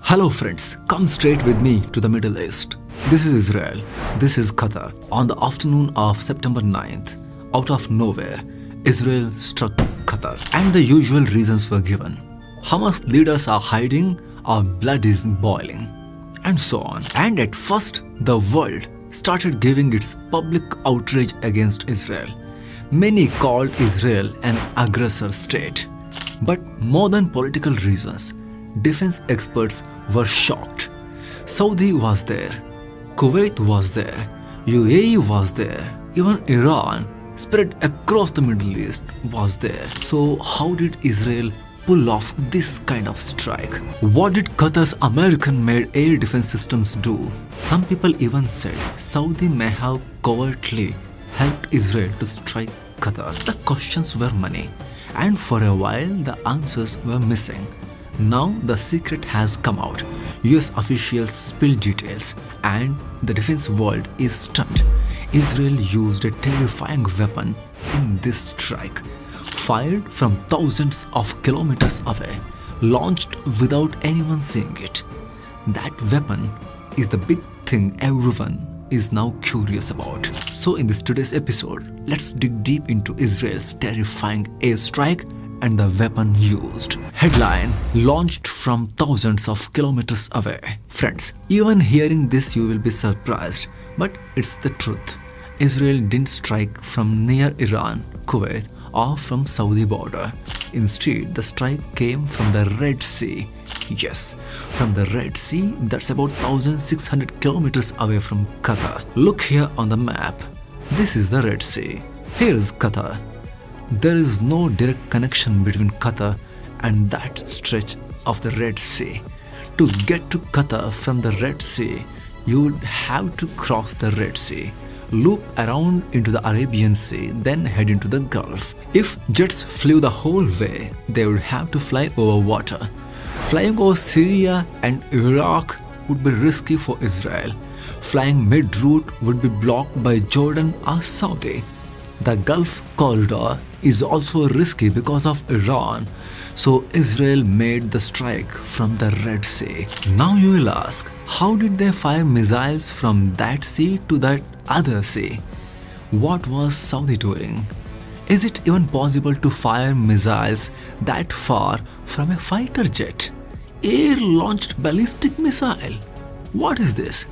Hello friends, come straight with me to the Middle East. This is Israel, this is Qatar. On the afternoon of September 9th, out of nowhere, Israel struck Qatar and the usual reasons were given. Hamas leaders are hiding, our blood is boiling, and so on. And at first, the world started giving its public outrage against Israel. Many called Israel an aggressor state. But more than political reasons, defense experts were shocked. Saudi was there, Kuwait was there, UAE was there, even Iran, spread across the Middle East, was there. So how did Israel pull off this kind of strike? What did Qatar's American-made air defense systems do? Some people even said Saudi may have covertly helped Israel to strike Qatar. The questions were many, and for a while the answers were missing. Now the secret has come out. US officials spilled details and the defense world is stunned. Israel used a terrifying weapon in this strike, fired from thousands of kilometers away, launched without anyone seeing it. That weapon is the big thing everyone is now curious about. So in this today's episode, let's dig deep into Israel's terrifying airstrike and the weapon used. Headline: launched from thousands of kilometers away. Friends, even hearing this you will be surprised, but it's the truth. Israel didn't strike from near Iran, Kuwait or from Saudi border. Instead, the strike came from the Red Sea. Yes, from the Red Sea, that's about 1,600 kilometers away from Qatar. Look here on the map. This is the Red Sea. Here is Qatar. There is no direct connection between Qatar and that stretch of the Red Sea. To get to Qatar from the Red Sea, you would have to cross the Red Sea, loop around into the Arabian Sea, then head into the Gulf. If jets flew the whole way, they would have to fly over water. Flying over Syria and Iraq would be risky for Israel. Flying mid-route would be blocked by Jordan or Saudi. The Gulf corridor is also risky because of Iran, so Israel made the strike from the Red Sea. Now you will ask, how did they fire missiles from that sea to that other sea? What was Saudi doing? Is it even possible to fire missiles that far from a fighter jet? Air-launched ballistic missile? What is this?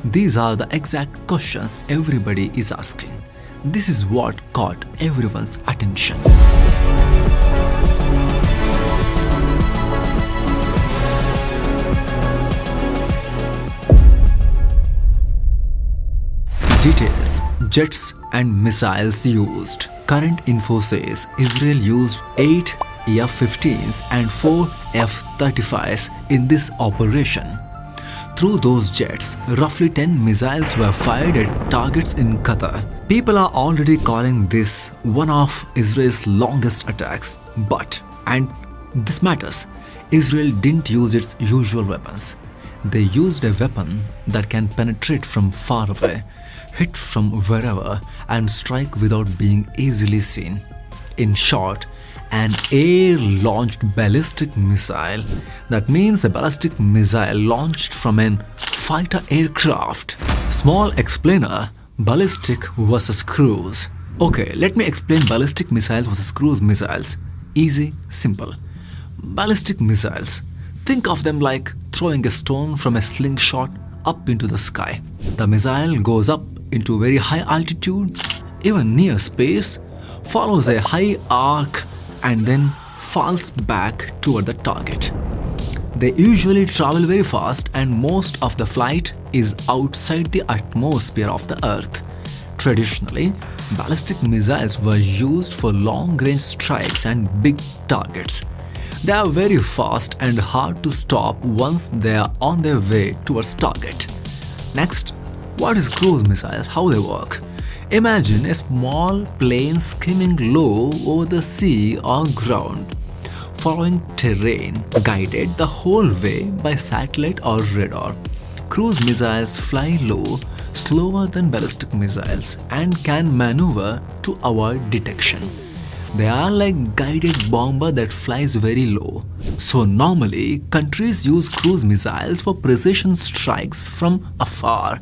These are the exact questions everybody is asking. This is what caught everyone's attention. Details: jets and missiles used. Current info says Israel used 8 F-15s and 4 F-35s in this operation. Through those jets, roughly 10 missiles were fired at targets in Qatar. People are already calling this one of Israel's longest attacks. But, and this matters, Israel didn't use its usual weapons. They used a weapon that can penetrate from far away, hit from wherever, and strike without being easily seen. In short, an air-launched ballistic missile. That means a ballistic missile launched from an fighter aircraft. Small explainer: ballistic versus cruise. Okay, let me explain ballistic missiles versus cruise missiles. Easy, simple. Ballistic missiles. Think of them like throwing a stone from a slingshot up into the sky. The missile goes up into very high altitude, even near space, follows a high arc and then falls back toward the target. They usually travel very fast and most of the flight is outside the atmosphere of the Earth. Traditionally, ballistic missiles were used for long-range strikes and big targets. They are very fast and hard to stop once they are on their way towards target. Next, what is cruise missiles? How they work? Imagine a small plane skimming low over the sea or ground, following terrain, guided the whole way by satellite or radar. Cruise missiles fly low, slower than ballistic missiles, and can maneuver to avoid detection. They are like guided bomber that flies very low. So normally countries use cruise missiles for precision strikes from afar,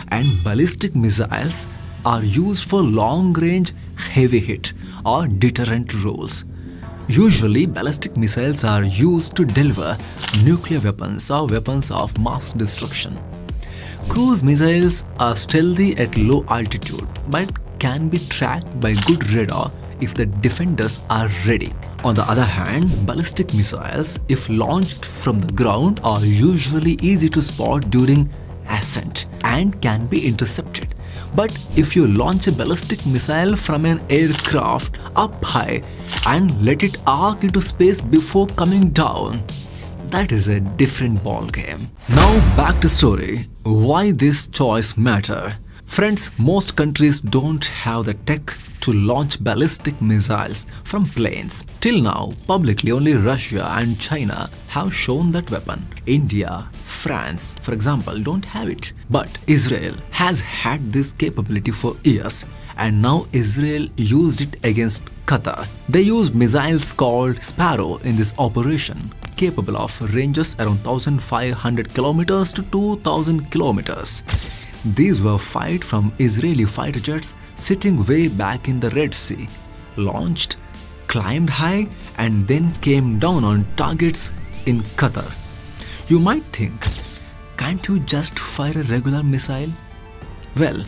and ballistic missiles are used for long range heavy hit or deterrent roles. Usually ballistic missiles are used to deliver nuclear weapons or weapons of mass destruction. Cruise missiles are stealthy at low altitude but can be tracked by good radar if the defenders are ready. On the other hand, ballistic missiles, if launched from the ground, are usually easy to spot during ascent and can be intercepted. But if you launch a ballistic missile from an aircraft up high and let it arc into space before coming down, that is a different ball game. Now back to story. Why this choice matter? Friends, most countries don't have the tech to launch ballistic missiles from planes. Till now, publicly only Russia and China have shown that weapon. India, France, for example, don't have it. But Israel has had this capability for years, and now Israel used it against Qatar. They used missiles called Sparrow in this operation, capable of ranges around 1,500 kilometers to 2,000 kilometers. These were fired from Israeli fighter jets sitting way back in the Red Sea, launched, climbed high, and then came down on targets in Qatar. You might think, can't you just fire a regular missile? Well,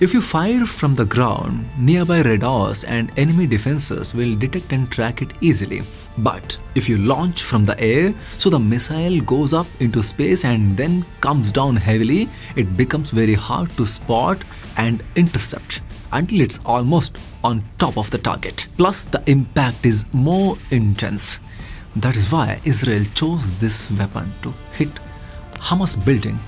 if you fire from the ground, nearby radars and enemy defenses will detect and track it easily. But if you launch from the air, so the missile goes up into space and then comes down heavily, it becomes very hard to spot and intercept until it's almost on top of the target. Plus, the impact is more intense. That is why Israel chose this weapon to hit Hamas building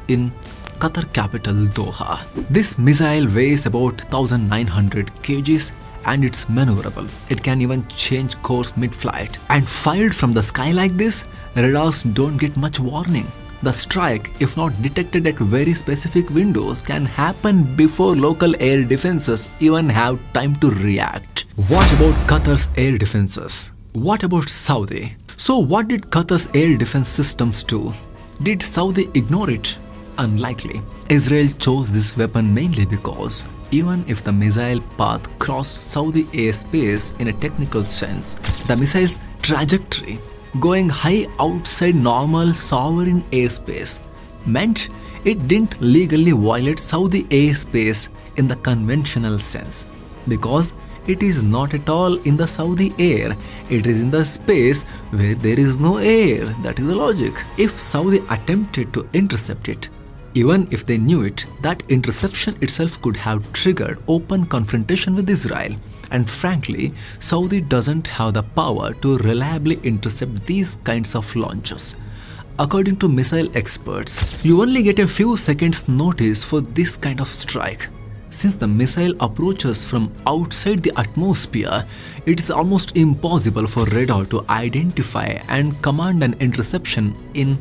in Qatar capital Doha. This missile weighs about 1900 kgs and it's maneuverable. It can even change course mid-flight. And fired from the sky like this, radars don't get much warning. The strike, if not detected at very specific windows, can happen before local air defenses even have time to react. What about Qatar's air defenses? What about Saudi? So what did Qatar's air defense systems do? Did Saudi ignore it? Unlikely. Israel chose this weapon mainly because even if the missile path crossed Saudi airspace in a technical sense, the missile's trajectory going high outside normal sovereign airspace meant it didn't legally violate Saudi airspace in the conventional sense, because it is not at all in the Saudi air, it is in the space where there is no air. That is the logic. If Saudi attempted to intercept it, even if they knew it, that interception itself could have triggered open confrontation with Israel. And frankly, Saudi doesn't have the power to reliably intercept these kinds of launches. According to missile experts, you only get a few seconds notice for this kind of strike. Since the missile approaches from outside the atmosphere, it is almost impossible for radar to identify and command an interception in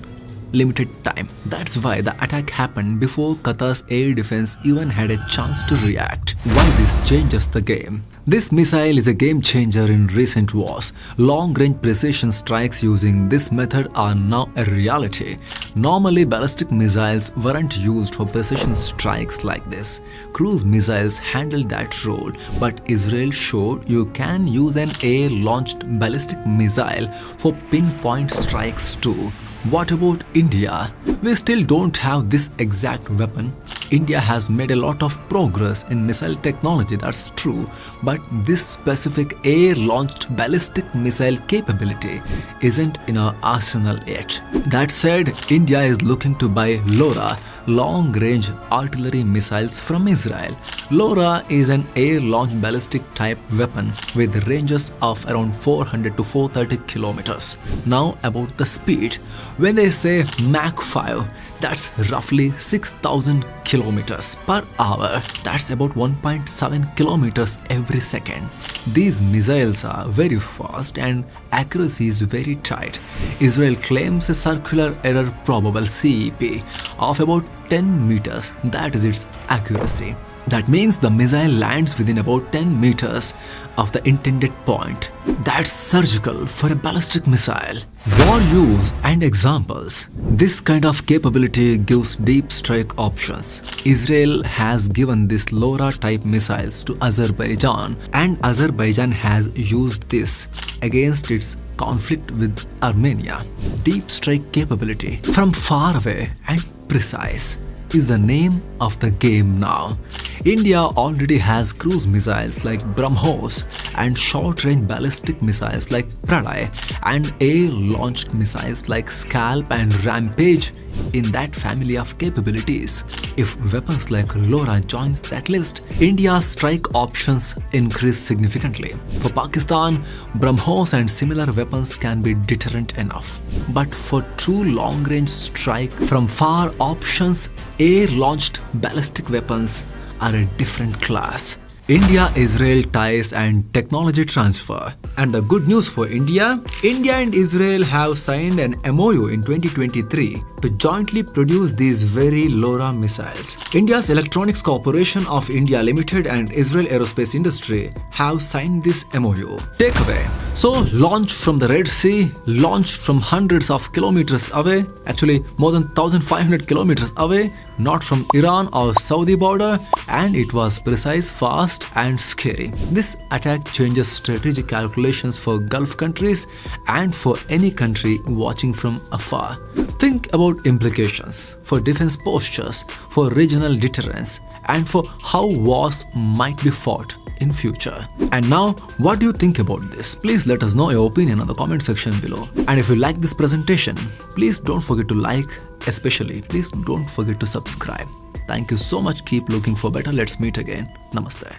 limited time. That's why the attack happened before Qatar's air defense even had a chance to react. Why this changes the game? This missile is a game changer in recent wars. Long-range precision strikes using this method are now a reality. Normally, ballistic missiles weren't used for precision strikes like this. Cruise missiles handled that role, but Israel showed you can use an air-launched ballistic missile for pinpoint strikes too. What about India? We still don't have this exact weapon. India has made a lot of progress in missile technology, that's true, but this specific air-launched ballistic missile capability isn't in our arsenal yet. That said, India is looking to buy LORA, long-range artillery missiles from Israel. LORA is an air-launched ballistic type weapon with ranges of around 400 to 430 kilometers. Now about the speed. When they say Mach 5, that's roughly 6,000 kilometers per hour. That's about 1.7 kilometers every second. These missiles are very fast and accuracy is very tight. Israel claims a circular error probable CEP of about 10 meters. That is its accuracy. That means the missile lands within about 10 meters of the intended point. That's surgical for a ballistic missile. War use and examples. This kind of capability gives deep strike options. Israel has given this LoRa-type missiles to Azerbaijan, and Azerbaijan has used this against its conflict with Armenia. Deep strike capability from far away and precise is the name of the game now. India already has cruise missiles like BrahMos and short-range ballistic missiles like Pralay and air-launched missiles like Scalp and Rampage in that family of capabilities. If weapons like LoRa joins that list, India's strike options increase significantly. For Pakistan, BrahMos and similar weapons can be deterrent enough. But for true long-range strike from far options, air-launched ballistic weapons are a different class. India-Israel ties and technology transfer. And the good news for India and Israel have signed an MOU in 2023 to jointly produce these very LoRa missiles. India's Electronics Corporation of India Limited and Israel Aerospace Industry have signed this MOU. Takeaway. So, launch from the Red Sea, launch from hundreds of kilometers away, actually more than 1,500 kilometers away, not from Iran or Saudi border, and it was precise, fast and scary. This attack changes strategic calculations for Gulf countries and for any country watching from afar. Think about implications for defense postures, for regional deterrence, and for how wars might be fought in future. And now, what do you think about this? Please let us know your opinion on the comment section below. And if you like this presentation, please don't forget to like, especially please don't forget to subscribe. Thank you so much. Keep looking for better. Let's meet again. Namaste.